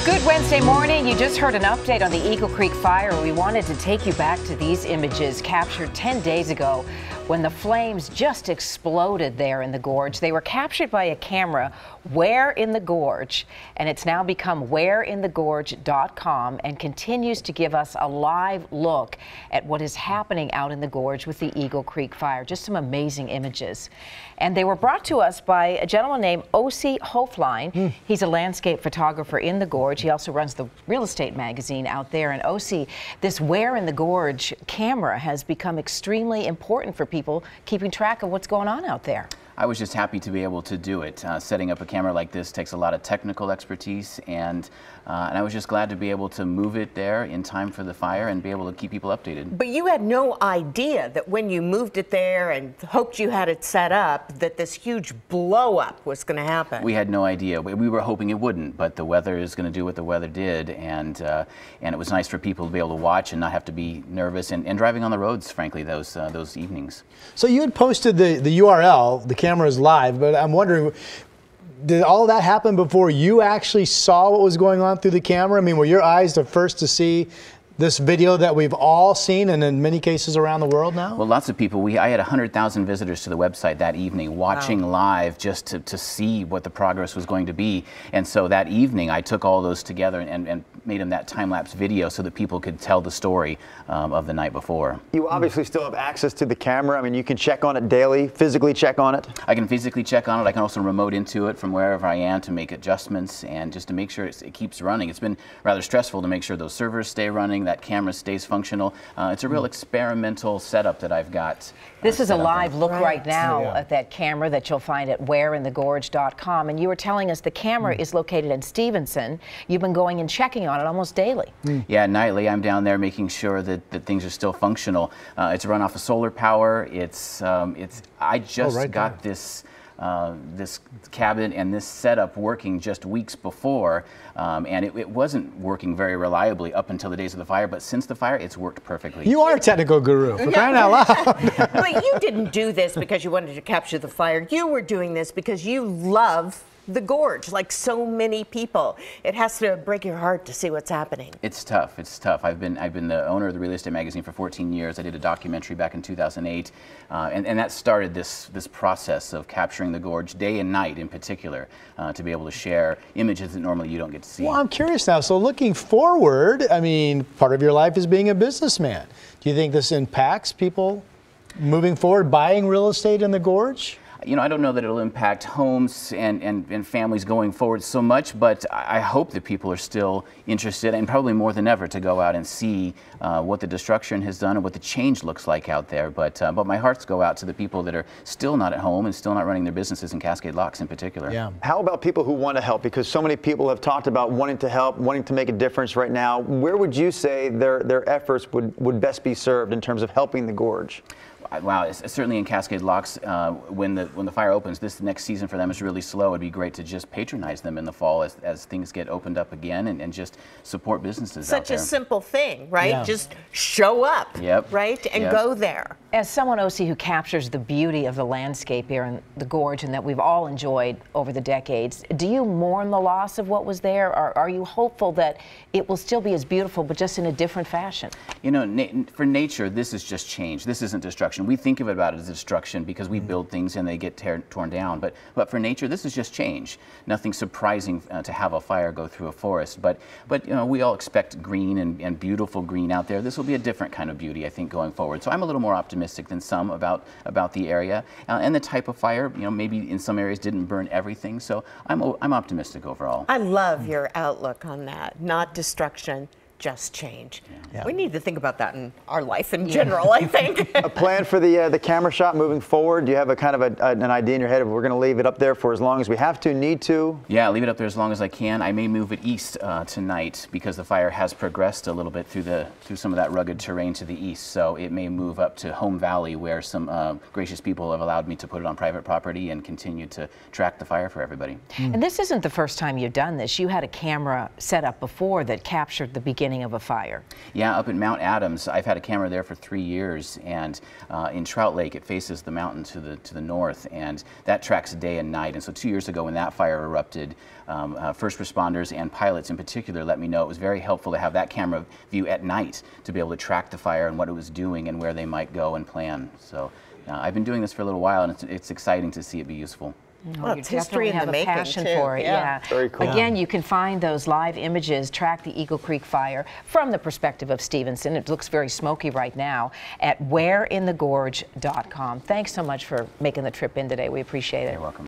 Good Wednesday morning. You just heard an update on the Eagle Creek fire. We wanted to take you back to these images captured 10 days ago when the flames just exploded there in the gorge. They were captured by a camera where in the gorge, and it's now become whereinthegorge.com and continues to give us a live look at what is happening out in the gorge with the Eagle Creek fire. Just some amazing images. And they were brought to us by a gentleman named O.C. Hoflein. He's a landscape photographer in the gorge. He also runs the real estate magazine out there. And O.C., this Where in the Gorge camera has become extremely important for people keeping track of what's going on out there. I was just happy to be able to do it. Setting up a camera like this takes a lot of technical expertise, and I was just glad to be able to move it there in time for the fire and be able to keep people updated. But you had no idea that when you moved it there and hoped you had it set up, that this huge blow up was going to happen. We had no idea. We were hoping it wouldn't, but the weather is going to do what the weather did, and it was nice for people to be able to watch and not have to be nervous and driving on the roads, frankly, those evenings. So you had posted the URL, the camera is live, but I'm wondering, did all of that happen before you actually saw what was going on through the camera? I mean, were your eyes the first to see this video that we've all seen, and in many cases around the world now? Well, lots of people. I had 100,000 visitors to the website that evening, watching live just to see what the progress was going to be. And so that evening, I took all those together and made them that time-lapse video so that people could tell the story of the night before. You obviously still have access to the camera. I mean, you can check on it daily, physically check on it. I can physically check on it. I can also remote into it from wherever I am to make adjustments and just to make sure it keeps running. It's been rather stressful to make sure those servers stay running, that camera stays functional. It's a real experimental setup that I've got. This is a live look right now at that camera that you'll find at whereinthegorge.com. And you were telling us the camera is located in Stevenson. You've been going and checking on it almost daily. Yeah, nightly I'm down there making sure that things are still functional. It's run off of solar power. I just got this cabinet and this setup working just weeks before, and it wasn't working very reliably up until the days of the fire, but since the fire, it's worked perfectly. You are a technical guru, for crying out loud. But you didn't do this because you wanted to capture the fire. You were doing this because you love the gorge, like so many people. It has to break your heart to see what's happening. It's tough. It's tough. I've been the owner of the real estate magazine for 14 years. I did a documentary back in 2008, and that started this process of capturing the gorge day and night in particular, to be able to share images that normally you don't get to see. Well, I'm curious now. So looking forward, I mean, part of your life is being a businessman. Do you think this impacts people moving forward, buying real estate in the gorge? You know, I don't know that it'll impact homes and families going forward so much, but I hope that people are still interested, and probably more than ever, to go out and see what the destruction has done and what the change looks like out there. But my hearts go out to the people that are still not at home and still not running their businesses in Cascade Locks in particular. Yeah. How about people who want to help? Because so many people have talked about wanting to help, wanting to make a difference right now. Where would you say their efforts would best be served in terms of helping the gorge? Wow, it's certainly in Cascade Locks, when the fire opens, this next season for them is really slow. It'd be great to just patronize them in the fall as things get opened up again, and just support businesses out there. Such a simple thing, right? Yeah. Just show up, right, and go there. As someone, O.C., who captures the beauty of the landscape here in the gorge and that we've all enjoyed over the decades, do you mourn the loss of what was there, or are you hopeful that it will still be as beautiful but just in a different fashion? You know, for nature, this is just change. This isn't destruction. We think of it about it as destruction because we build things and they get torn down. But for nature, this is just change. Nothing surprising to have a fire go through a forest. But you know, we all expect green and beautiful green out there. This will be a different kind of beauty, I think, going forward. So I'm a little more optimistic than some about the area and the type of fire. You know, maybe in some areas didn't burn everything. So I'm optimistic overall. I love your outlook on that. Not destruction, just change. Yeah. We need to think about that in our life in general, I think. A plan for the camera shot moving forward? Do you have a kind of an idea in your head of we're going to leave it up there for as long as we have to, need to? Yeah, leave it up there as long as I can. I may move it east tonight because the fire has progressed a little bit through some of that rugged terrain to the east. So it may move up to Home Valley, where some gracious people have allowed me to put it on private property and continue to track the fire for everybody. And this isn't the first time you've done this. You had a camera set up before that captured the beginning beginning of a fire. Yeah, up at Mount Adams, I've had a camera there for 3 years, and in Trout Lake, it faces the mountain to the north, and that tracks day and night. And so 2 years ago, when that fire erupted, first responders and pilots in particular let me know it was very helpful to have that camera view at night to be able to track the fire and what it was doing and where they might go and plan. So I've been doing this for a little while, and it's exciting to see it be useful. Well, You it's history definitely in have the a making, passion too. for it. Yeah. Very cool. Again, you can find those live images, track the Eagle Creek fire from the perspective of Stevenson. It looks very smoky right now at whereinthegorge.com. Thanks so much for making the trip in today. We appreciate it. You're welcome.